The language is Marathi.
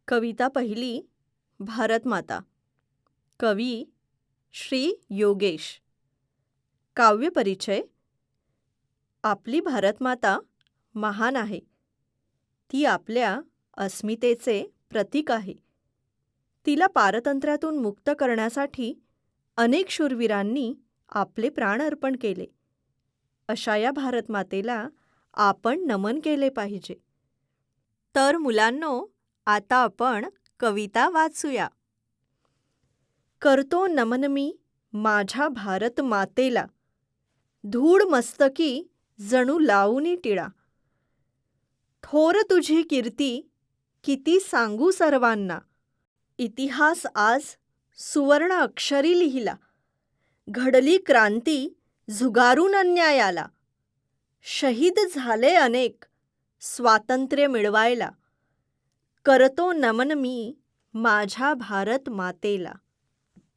कविता पहिली, भारतमाता. कवी श्री योगेश. काव्यपरिचय. आपली भारतमाता महान आहे. ती आपल्या अस्मितेचे प्रतीक आहे. तिला पारतंत्र्यातून मुक्त करण्यासाठी अनेक शूरवीरांनी आपले प्राण अर्पण केले. अशा या भारतमातेला आपण नमन केले पाहिजे. तर मुलांनो, आता आपण कविता वाचूया. करतो नमन मी माझ्या भारत मातेला, धूळ मस्तकी जणू लावूनी टिळा. थोर तुझी कीर्ती किती सांगू सर्वांना, इतिहास आज सुवर्ण अक्षरी लिहिला. घडली क्रांती झुगारून अन्यायाला, शहीद झाले अनेक स्वातंत्र्य मिळवायला. करतो नमन मी माझ्या भारत मातेला.